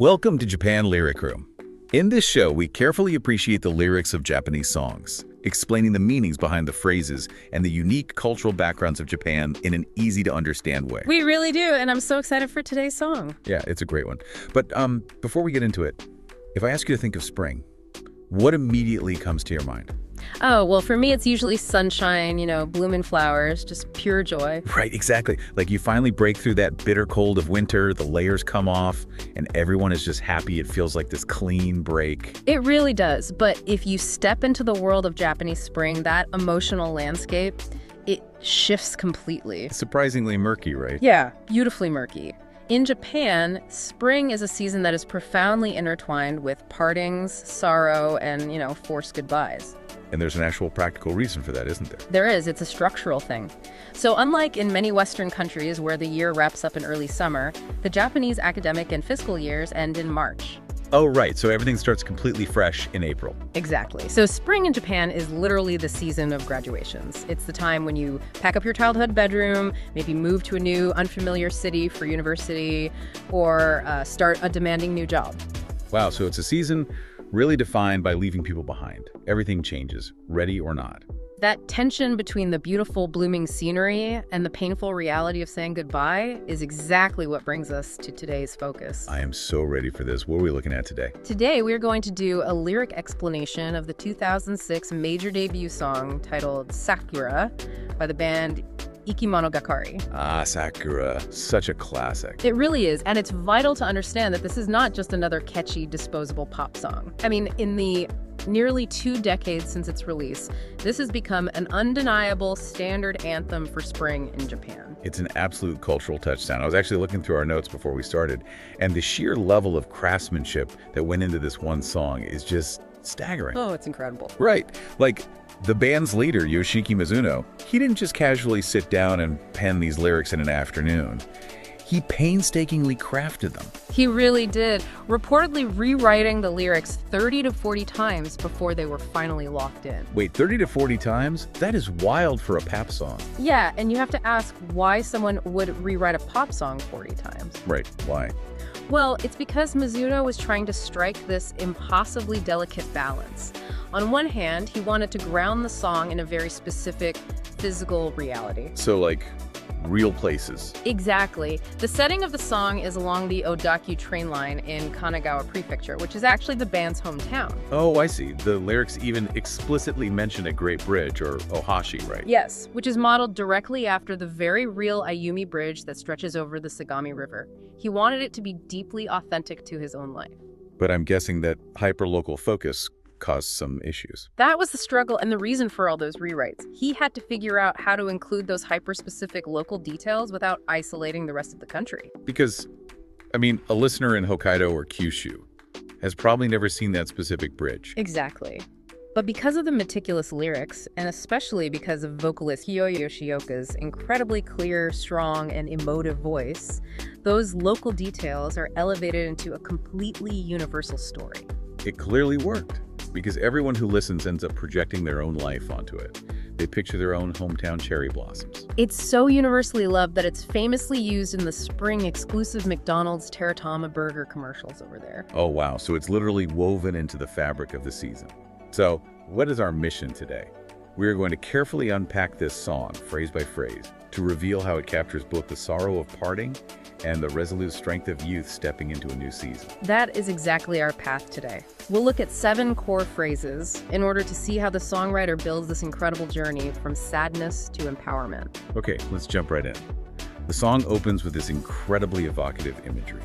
Welcome to Japan Lyric Room. In this show, we carefully appreciate the lyrics of Japanese songs, explaining the meanings behind the phrases and the unique cultural backgrounds of Japan in an easy-to-understand way. We really do, and I'm so excited for today's song. Yeah, it's a great one. But before we get into it, if I ask you to think of spring, what immediately comes to your mind? Oh, well, for me, it's usually sunshine, blooming flowers, just pure joy. Right, exactly. Like you finally break through that bitter cold of winter, the layers come off, and everyone is just happy. It feels like this clean break. It really does. But if you step into the world of Japanese spring, that emotional landscape, it shifts completely. Surprisingly murky, right? Yeah, beautifully murky. In Japan, spring is a season that is profoundly intertwined with partings, sorrow, and, forced goodbyes. And there's an actual practical reason for that, isn't there? There is. It's a structural thing. So unlike in many Western countries where the year wraps up in early summer, the Japanese academic and fiscal years end in March. Oh, right. So everything starts completely fresh in April. Exactly. So spring in Japan is literally the season of graduations. It's the time when you pack up your childhood bedroom, maybe move to a new unfamiliar city for university, or start a demanding new job. Wow, so it's a season really defined by leaving people behind. Everything changes, ready or not. That tension between the beautiful blooming scenery and the painful reality of saying goodbye is exactly what brings us to today's focus. I am so ready for this. What are we looking at today? Today, we're going to do a lyric explanation of the 2006 major debut song titled Sakura by the band Ikimonogakari. Ah, Sakura. Such a classic. It really is, and it's vital to understand that this is not just another catchy, disposable pop song. I mean, in the nearly 2 decades since its release, this has become an undeniable standard anthem for spring in Japan. It's an absolute cultural touchstone. I was actually looking through our notes before we started, and the sheer level of craftsmanship that went into this one song is just staggering. Oh, it's incredible. Right. Like, the band's leader, Yoshiki Mizuno, he didn't just casually sit down and pen these lyrics in an afternoon. He painstakingly crafted them. He really did, reportedly rewriting the lyrics 30 to 40 times before they were finally locked in. Wait, 30 to 40 times? That is wild for a pop song. Yeah, and you have to ask why someone would rewrite a pop song 40 times. Right, why? Well, it's because Mizuno was trying to strike this impossibly delicate balance. On one hand, he wanted to ground the song in a very specific physical reality. So, like, real places. Exactly. The setting of the song is along the Odakyu train line in Kanagawa Prefecture, which is actually the band's hometown. Oh, I see. The lyrics even explicitly mention a great bridge, or Ohashi, right? Yes, which is modeled directly after the very real Ayumi Bridge that stretches over the Sagami River. He wanted it to be deeply authentic to his own life. But I'm guessing that hyper-local focus caused some issues. That was the struggle and the reason for all those rewrites. He had to figure out how to include those hyper-specific local details without isolating the rest of the country. Because, I mean, a listener in Hokkaido or Kyushu has probably never seen that specific bridge. Exactly. But because of the meticulous lyrics, and especially because of vocalist Hyo Yoshioka's incredibly clear, strong, and emotive voice, those local details are elevated into a completely universal story. It clearly worked, because everyone who listens ends up projecting their own life onto it. They picture their own hometown cherry blossoms. It's so universally loved that it's famously used in the spring-exclusive McDonald's Teritama burger commercials over there. Oh, wow. So it's literally woven into the fabric of the season. So, what is our mission today? We are going to carefully unpack this song, phrase by phrase, to reveal how it captures both the sorrow of parting and the resolute strength of youth stepping into a new season. That is exactly our path today. We'll look at 7 core phrases in order to see how the songwriter builds this incredible journey from sadness to empowerment. Okay, let's jump right in. The song opens with this incredibly evocative imagery.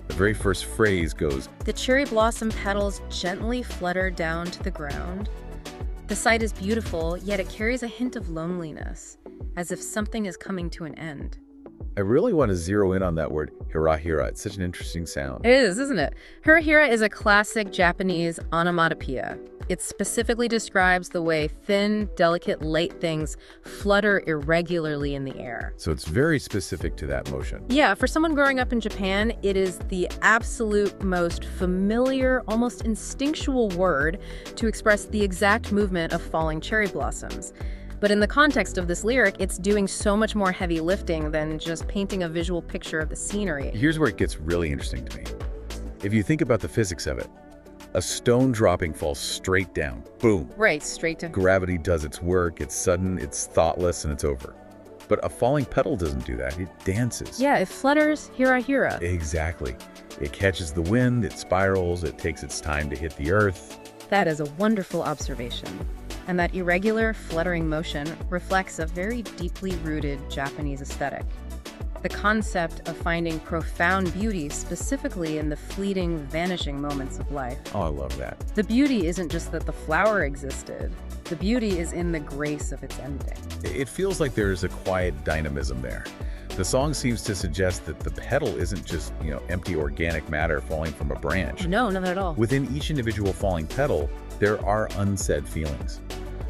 The very first phrase goes, "The cherry blossom petals gently flutter down to the ground. The sight is beautiful, yet it carries a hint of loneliness, as if something is coming to an end." I really want to zero in on that word, Hirahira. It's such an interesting sound. It is, isn't it? Hirahira is a classic Japanese onomatopoeia. It specifically describes the way thin, delicate, light things flutter irregularly in the air. So it's very specific to that motion. Yeah, for someone growing up in Japan, it is the absolute most familiar, almost instinctual word to express the exact movement of falling cherry blossoms. But in the context of this lyric, it's doing so much more heavy lifting than just painting a visual picture of the scenery. Here's where it gets really interesting to me. If you think about the physics of it, a stone dropping falls straight down. Boom. Right, straight to... Gravity does its work, it's sudden, it's thoughtless, and it's over. But a falling petal doesn't do that, it dances. Yeah, it flutters, hira. Exactly. It catches the wind, it spirals, it takes its time to hit the earth. That is a wonderful observation. And that irregular, fluttering motion reflects a very deeply rooted Japanese aesthetic. The concept of finding profound beauty specifically in the fleeting, vanishing moments of life. Oh, I love that. The beauty isn't just that the flower existed. The beauty is in the grace of its ending. It feels like there's a quiet dynamism there. The song seems to suggest that the petal isn't just, empty organic matter falling from a branch. No, not at all. Within each individual falling petal, there are unsaid feelings.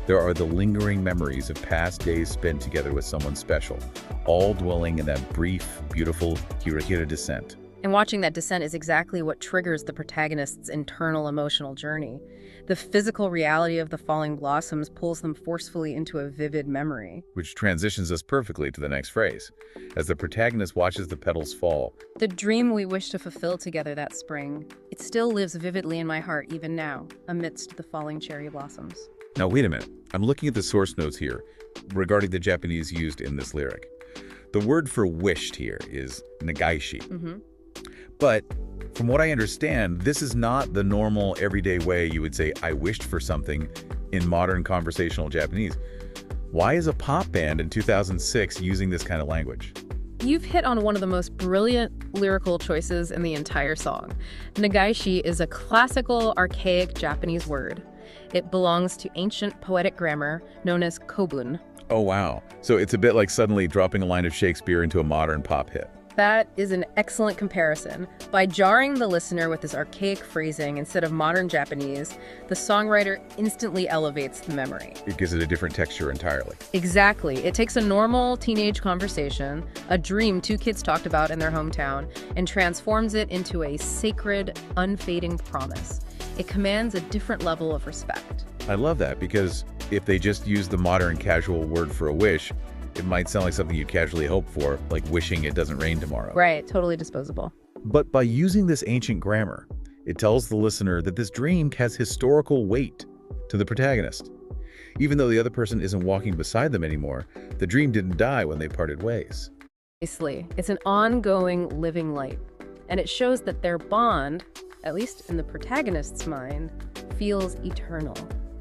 There are the lingering memories of past days spent together with someone special, all dwelling in that brief, beautiful Hirahira descent. And watching that descent is exactly what triggers the protagonist's internal emotional journey. The physical reality of the falling blossoms pulls them forcefully into a vivid memory. Which transitions us perfectly to the next phrase. As the protagonist watches the petals fall, the dream we wish to fulfill together that spring, it still lives vividly in my heart even now, amidst the falling cherry blossoms. Now wait a minute, I'm looking at the source notes here regarding the Japanese used in this lyric. The word for wished here is Negaishi. But from what I understand, this is not the normal everyday way you would say I wished for something in modern conversational Japanese. Why is a pop band in 2006 using this kind of language? You've hit on one of the most brilliant lyrical choices in the entire song. Negaishi is a classical, archaic Japanese word. It belongs to ancient poetic grammar known as kobun. Oh, wow. So it's a bit like suddenly dropping a line of Shakespeare into a modern pop hit. That is an excellent comparison. By jarring the listener with this archaic phrasing instead of modern Japanese, the songwriter instantly elevates the memory. It gives it a different texture entirely. Exactly. It takes a normal teenage conversation, a dream two kids talked about in their hometown, and transforms it into a sacred, unfading promise. It commands a different level of respect. I love that because if they just use the modern casual word for a wish, it might sound like something you casually hope for, like wishing it doesn't rain tomorrow. Right, totally disposable. But by using this ancient grammar, it tells the listener that this dream has historical weight to the protagonist. Even though the other person isn't walking beside them anymore, the dream didn't die when they parted ways. Precisely. It's an ongoing, living light. And it shows that their bond, at least in the protagonist's mind, feels eternal.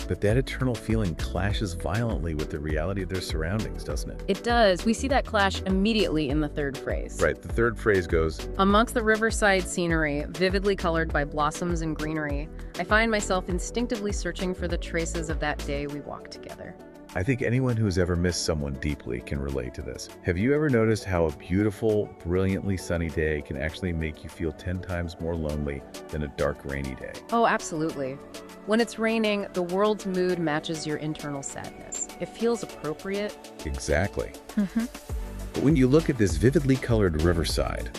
But that eternal feeling clashes violently with the reality of their surroundings, doesn't it? It does. We see that clash immediately in the third phrase. Right, the third phrase goes, amongst the riverside scenery, vividly colored by blossoms and greenery, I find myself instinctively searching for the traces of that day we walked together. I think anyone who's ever missed someone deeply can relate to this. Have you ever noticed how a beautiful, brilliantly sunny day can actually make you feel 10 times more lonely than a dark, rainy day? Oh, absolutely. When it's raining, the world's mood matches your internal sadness. It feels appropriate. Exactly. But when you look at this vividly colored riverside,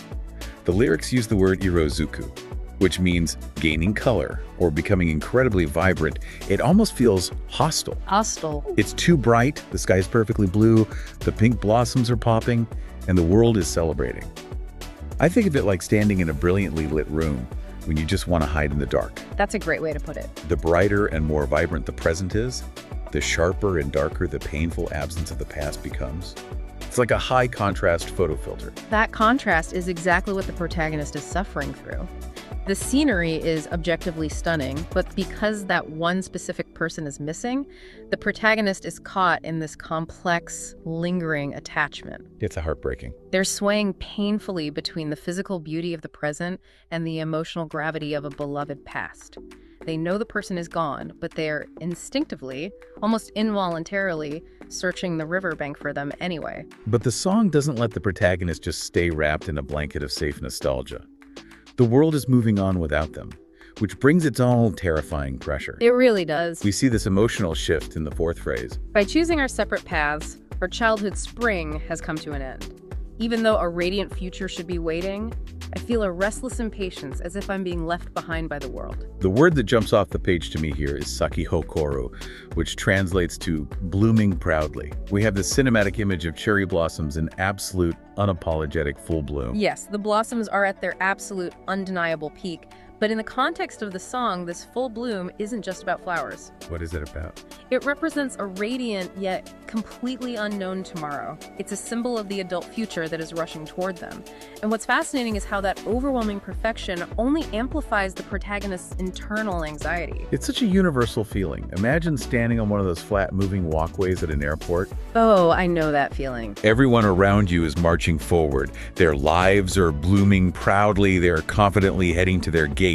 the lyrics use the word irozuku, which means gaining color or becoming incredibly vibrant. It almost feels hostile. Hostile. It's too bright, the sky's perfectly blue, the pink blossoms are popping, and the world is celebrating. I think of it like standing in a brilliantly lit room when you just want to hide in the dark. That's a great way to put it. The brighter and more vibrant the present is, the sharper and darker the painful absence of the past becomes. It's like a high contrast photo filter. That contrast is exactly what the protagonist is suffering through. The scenery is objectively stunning, but because that one specific person is missing, the protagonist is caught in this complex, lingering attachment. It's heartbreaking. They're swaying painfully between the physical beauty of the present and the emotional gravity of a beloved past. They know the person is gone, but they're instinctively, almost involuntarily, searching the riverbank for them anyway. But the song doesn't let the protagonist just stay wrapped in a blanket of safe nostalgia. The world is moving on without them, which brings its own terrifying pressure. It really does. We see this emotional shift in the fourth phrase. By choosing our separate paths, our childhood spring has come to an end. Even though a radiant future should be waiting, I feel a restless impatience, as if I'm being left behind by the world. The word that jumps off the page to me here is sakihokoru, which translates to blooming proudly. We have this cinematic image of cherry blossoms in absolute, unapologetic full bloom. Yes, the blossoms are at their absolute, undeniable peak. But in the context of the song, this full bloom isn't just about flowers. What is it about? It represents a radiant yet completely unknown tomorrow. It's a symbol of the adult future that is rushing toward them. And what's fascinating is how that overwhelming perfection only amplifies the protagonist's internal anxiety. It's such a universal feeling. Imagine standing on one of those flat moving walkways at an airport. Oh, I know that feeling. Everyone around you is marching forward. Their lives are blooming proudly. They are confidently heading to their gates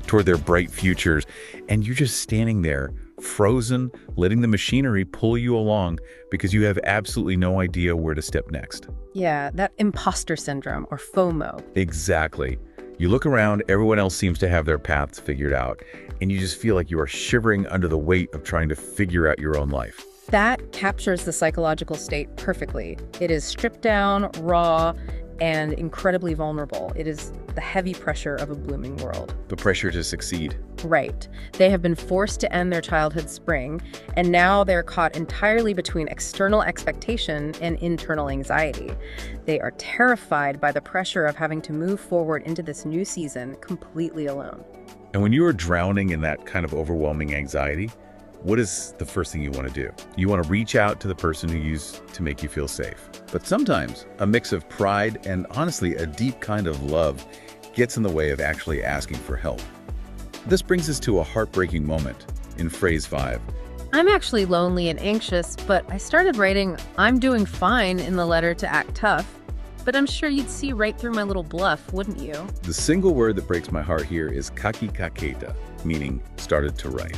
toward their bright futures. And you're just standing there, frozen, letting the machinery pull you along because you have absolutely no idea where to step next. Yeah, that imposter syndrome, or FOMO. Exactly. You look around, everyone else seems to have their paths figured out, and you just feel like you are shivering under the weight of trying to figure out your own life. That captures the psychological state perfectly. It is stripped down, raw, and incredibly vulnerable. It is the heavy pressure of a blooming world. The pressure to succeed. Right. They have been forced to end their childhood spring, and now they're caught entirely between external expectation and internal anxiety. They are terrified by the pressure of having to move forward into this new season completely alone. And when you are drowning in that kind of overwhelming anxiety, what is the first thing you want to do? You want to reach out to the person who used to make you feel safe. But sometimes a mix of pride and honestly a deep kind of love gets in the way of actually asking for help. This brings us to a heartbreaking moment in phrase 5. I'm actually lonely and anxious, but I started writing "I'm doing fine" in the letter to act tough. But I'm sure you'd see right through my little bluff, wouldn't you? The single word that breaks my heart here is kakikaketa, meaning started to write.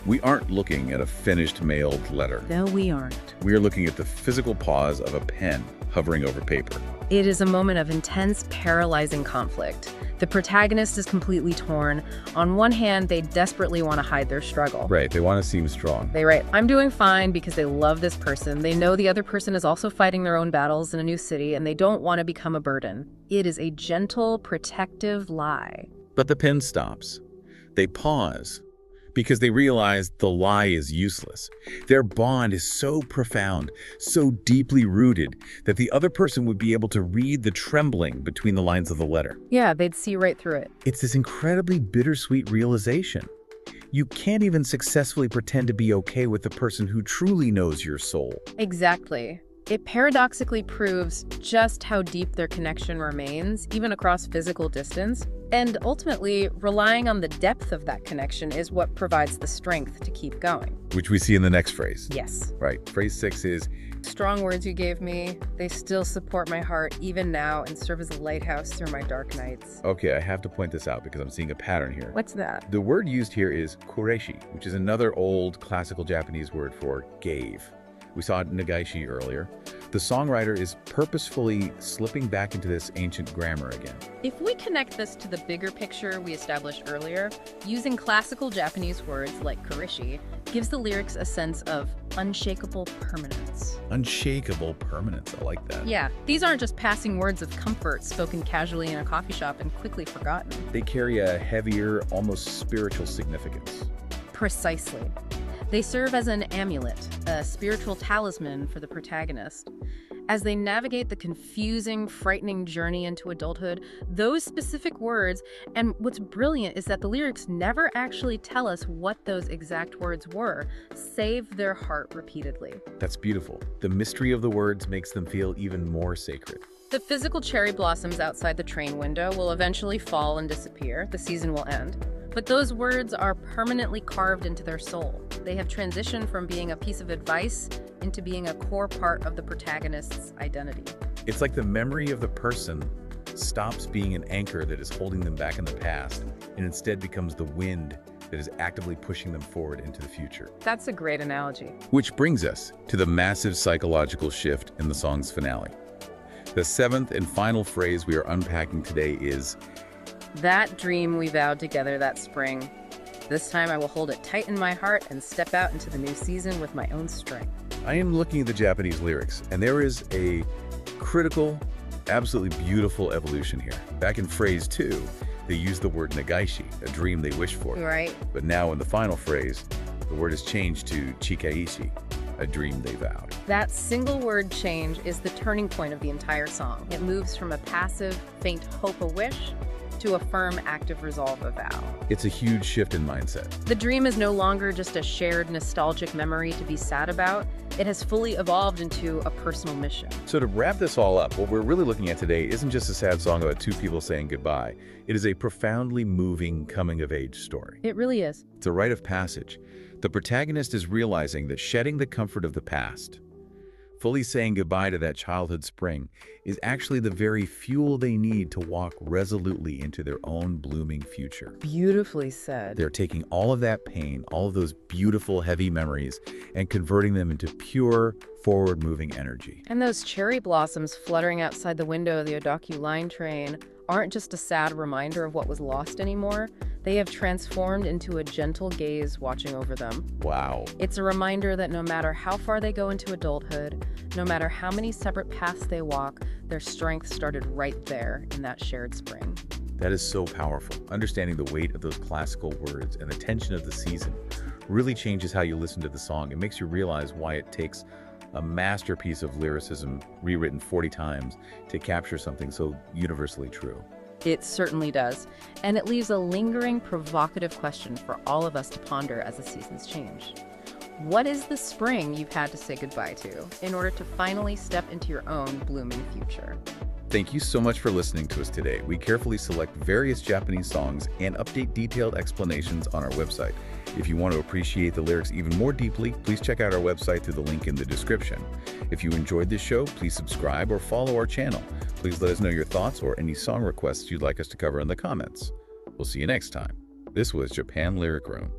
We aren't looking at a finished mailed letter. No, we aren't. We are looking at the physical pause of a pen hovering over paper. It is a moment of intense, paralyzing conflict. The protagonist is completely torn. On one hand, they desperately want to hide their struggle. Right, they want to seem strong. They write, "I'm doing fine," because they love this person. They know the other person is also fighting their own battles in a new city, and they don't want to become a burden. It is a gentle, protective lie. But the pen stops. They pause because they realize the lie is useless. Their bond is so profound, so deeply rooted, that the other person would be able to read the trembling between the lines of the letter. Yeah, they'd see right through it. It's this incredibly bittersweet realization. You can't even successfully pretend to be okay with the person who truly knows your soul. Exactly. It paradoxically proves just how deep their connection remains, even across physical distance. And ultimately, relying on the depth of that connection is what provides the strength to keep going. Which we see in the next phrase. Yes. Right. Phrase 6 is, "Strong words you gave me, they still support my heart even now and serve as a lighthouse through my dark nights." okay, I have to point this out because I'm seeing a pattern here. What's that? The word used here is kureshi, which is another old classical Japanese word for gave. We saw Negaishi earlier. The songwriter is purposefully slipping back into this ancient grammar again. If we connect this to the bigger picture we established earlier, using classical Japanese words like kurishi gives the lyrics a sense of unshakable permanence. Unshakable permanence, I like that. Yeah, these aren't just passing words of comfort spoken casually in a coffee shop and quickly forgotten. They carry a heavier, almost spiritual significance. Precisely. They serve as an amulet, a spiritual talisman for the protagonist. As they navigate the confusing, frightening journey into adulthood, those specific words, and what's brilliant is that the lyrics never actually tell us what those exact words were, save their heart repeatedly. That's beautiful. The mystery of the words makes them feel even more sacred. The physical cherry blossoms outside the train window will eventually fall and disappear. The season will end. But those words are permanently carved into their soul. They have transitioned from being a piece of advice into being a core part of the protagonist's identity. It's like the memory of the person stops being an anchor that is holding them back in the past and instead becomes the wind that is actively pushing them forward into the future. That's a great analogy. Which brings us to the massive psychological shift in the song's finale. The 7th and final phrase we are unpacking today is, "That dream we vowed together that spring. This time I will hold it tight in my heart and step out into the new season with my own strength." I am looking at the Japanese lyrics, and there is a critical, Absolutely beautiful evolution here. Back in phrase 2, they use the word Negaishi, a dream they wish for. Right. But now in the final phrase, the word is changed to chikaishi, a dream they vowed. That single word change is the turning point of the entire song. It moves from a passive, faint hope, a wish, to a firm, active resolve, a vow. It's a huge shift in mindset. The dream is no longer just a shared nostalgic memory to be sad about. It has fully evolved into a personal mission. So to wrap this all up, what we're really looking at today isn't just a sad song about two people saying goodbye. It is a profoundly moving coming-of-age story. It really is. It's a rite of passage. The protagonist is realizing that shedding the comfort of the past, fully saying goodbye to that childhood spring, is actually the very fuel they need to walk resolutely into their own blooming future. Beautifully said. They're taking all of that pain, all of those beautiful, heavy memories, and converting them into pure, forward-moving energy. And those cherry blossoms fluttering outside the window of the Odakyu Line train aren't just a sad reminder of what was lost anymore. They have transformed into a gentle gaze watching over them. Wow. It's a reminder that no matter how far they go into adulthood, no matter how many separate paths they walk, their strength started right there in that shared spring. That is so powerful. Understanding the weight of those classical words and the tension of the season really changes how you listen to the song. It makes you realize why it takes a masterpiece of lyricism rewritten 40 times to capture something so universally true. It certainly does. And it leaves a lingering, provocative question for all of us to ponder as the seasons change. What is the spring you've had to say goodbye to in order to finally step into your own blooming future? Thank you so much for listening to us today. We carefully select various Japanese songs and update detailed explanations on our website. If you want to appreciate the lyrics even more deeply, please check out our website through the link in the description. If you enjoyed this show, please subscribe or follow our channel. Please let us know your thoughts or any song requests you'd like us to cover in the comments. We'll see you next time. This was Japan Lyric Room.